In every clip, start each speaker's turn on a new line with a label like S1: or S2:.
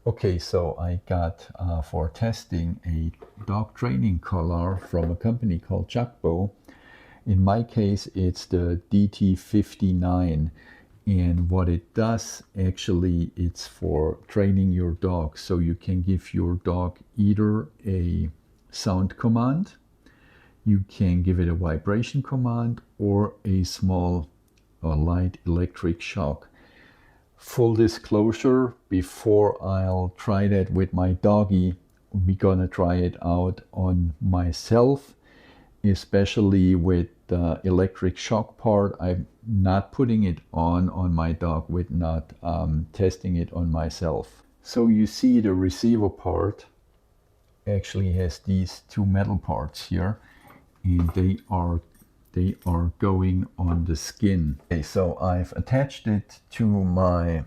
S1: Okay, so I got for testing a dog training collar from a company called Jugbow. In my case, it's the DT-59. And what it does, actually, it's for training your dog. So you can give your dog either a sound command, you can give it a vibration command, or a small or light electric shock. Full disclosure, before I'll try that with my doggy, we're gonna try it out on myself, especially with the electric shock part. I'm not putting it on my dog with not testing it on myself. So you see the receiver part actually has these two metal parts here, and they are going on the skin. Okay, so I've attached it to my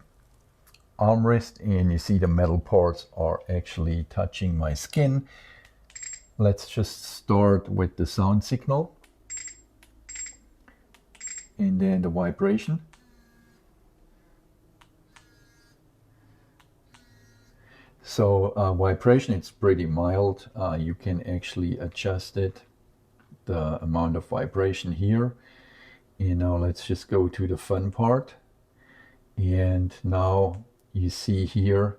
S1: armrest, and you see the metal parts are actually touching my skin. Let's just start with the sound signal and then the vibration. So vibration, it's pretty mild. You can actually adjust it, the amount of vibration here. And now let's just go to the fun part. And now you see here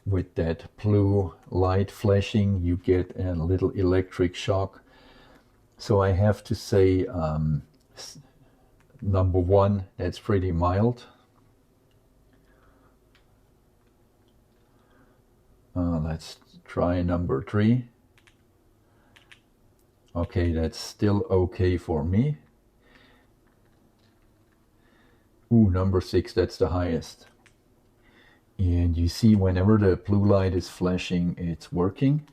S1: with that blue light flashing, you get a little electric shock. So I have to say, number one, that's pretty mild. Let's try number 3. Okay, that's still okay for me. Ooh, number 6, that's the highest. And you see whenever the blue light is flashing, it's working.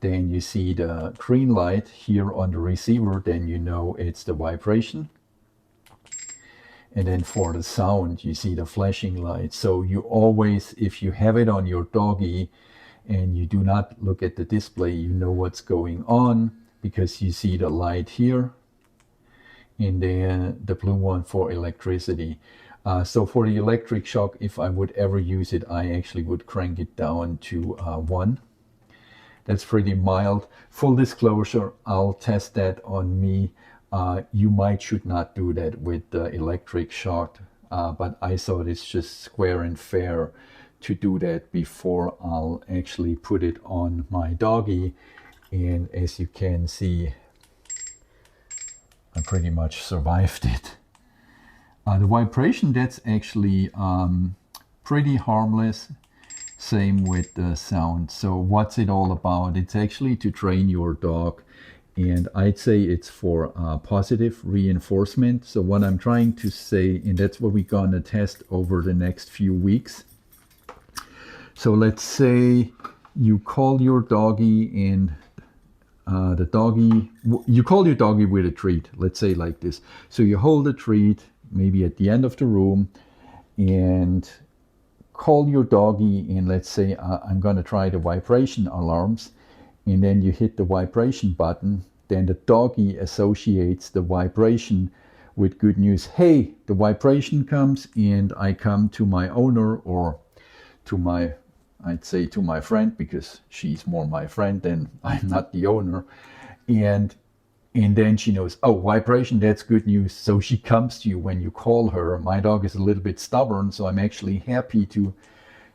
S1: Then you see the green light here on the receiver, then you know it's the vibration. And then for the sound, you see the flashing light. So you always, if you have it on your doggy and you do not look at the display, you know what's going on because you see the light here and then the blue one for electricity. So for the electric shock, if I would ever use it, I actually would crank it down to 1. That's pretty mild. Full disclosure, I'll test that on me. You should not do that with the electric shock, but I thought it's just square and fair to do that before I'll actually put it on my doggy. And as you can see, I pretty much survived it. The vibration, that's actually pretty harmless. Same with the sound. So what's it all about? It's actually to train your dog, and I'd say it's for positive reinforcement. So what I'm trying to say, and that's what we're gonna test over the next few weeks. So let's say you call your doggy and you call your doggy with a treat, let's say like this. So you hold the treat maybe at the end of the room and call your doggy, and let's say I'm going to try the vibration alarms, and then you hit the vibration button. Then the doggy associates the vibration with good news. Hey, the vibration comes and I come to my owner, or to my, I'd say to my friend, because she's more my friend than I'm not the owner. And then she knows, oh, vibration, that's good news. So she comes to you when you call her. My dog is a little bit stubborn, so I'm actually happy to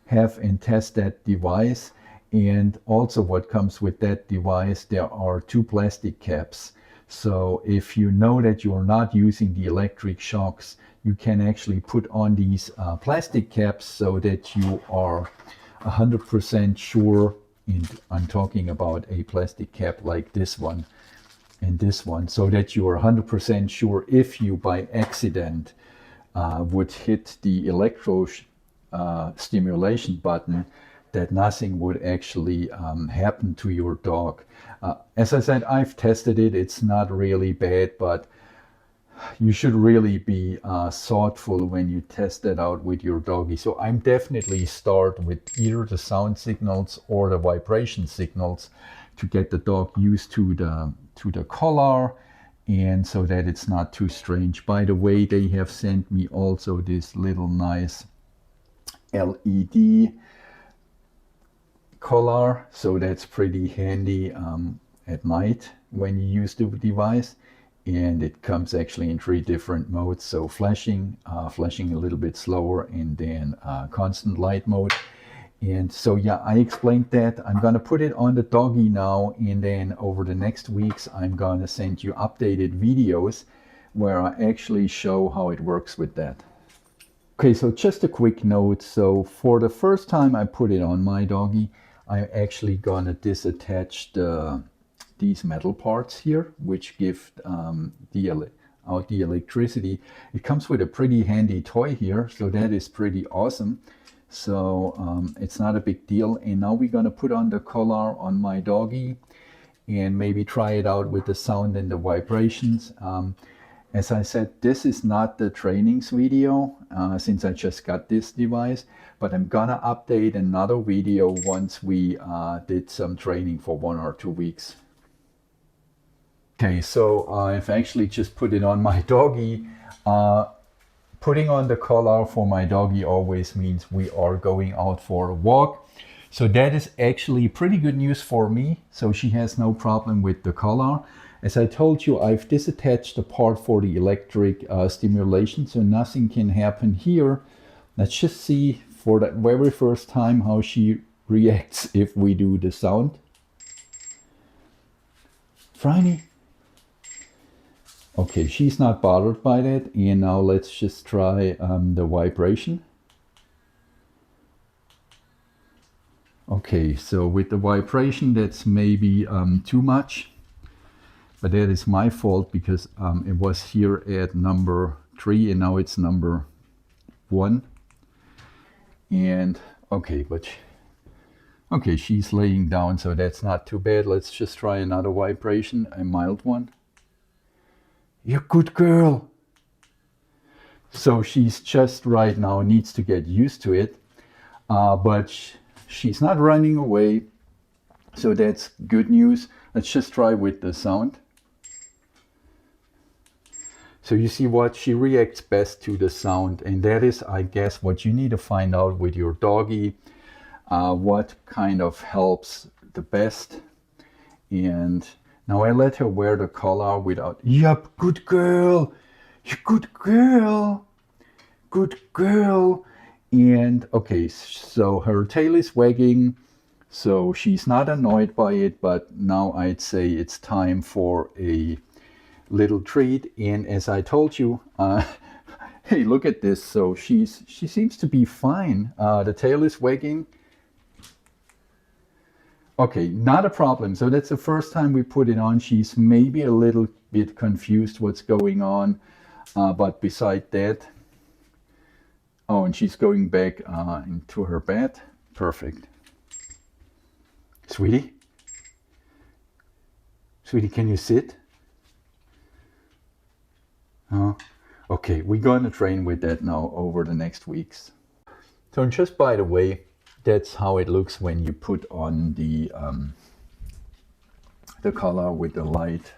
S1: have and test that device. And also what comes with that device, there are 2 plastic caps. So if you know that you're not using the electric shocks, you can actually put on these plastic caps so that you are 100% sure. And I'm talking about a plastic cap like this one and this one, so that you are 100% sure if you by accident would hit the electro stimulation button, that nothing would actually happen to your dog. As I said, I've tested it. It's not really bad, but you should really be thoughtful when you test that out with your doggy. So I'm definitely start with either the sound signals or the vibration signals to get the dog used to the collar, and so that it's not too strange. By the way, they have sent me also this little nice LED collar, so that's pretty handy at night when you use the device. And it comes actually in 3 different modes, so flashing, flashing a little bit slower, and then constant light mode. And so yeah, I explained that. I'm gonna put it on the doggy now, and then over the next weeks I'm gonna send you updated videos where I actually show how it works with that. Okay, so just a quick note. So for the first time I put it on my doggy, I'm actually gonna disattach these metal parts here, which give out the electricity. It comes with a pretty handy toy here, so that is pretty awesome. So it's not a big deal. And now we're gonna put on the collar on my doggy and maybe try it out with the sound and the vibrations. As I said, this is not the trainings video since I just got this device, but I'm gonna update another video once we did some training for 1 or 2 weeks. Okay, so I've actually just put it on my doggy. Putting on the collar for my doggy always means we are going out for a walk. So that is actually pretty good news for me. So she has no problem with the collar. As I told you, I've disattached the part for the electric stimulation, so nothing can happen here. Let's just see for the very first time how she reacts if we do the sound. Franny. Okay, she's not bothered by that. And now let's just try the vibration. Okay, so with the vibration, that's maybe too much. But that is my fault because it was here at number 3 and now it's number 1. And okay, okay, she's laying down, so that's not too bad. Let's just try another vibration, a mild one. You're a good girl. So she's just right now needs to get used to it, but she's not running away, so that's good news. Let's just try with the sound. So you see what? She reacts best to the sound, and that is, I guess, what you need to find out with your doggy, what kind of helps the best. And now I let her wear the collar without, yep, good girl, you good girl, good girl. And okay, so her tail is wagging, so she's not annoyed by it, but now I'd say it's time for a little treat. And as I told you, hey, look at this. So she seems to be fine. The tail is wagging. Okay, not a problem. So that's the first time we put it on. She's maybe a little bit confused what's going on, but beside that, oh, and she's going back into her bed. Perfect. Sweetie, can you sit? Okay, we're going to train with that now over the next weeks. So just by the way, that's how it looks when you put on the collar with the light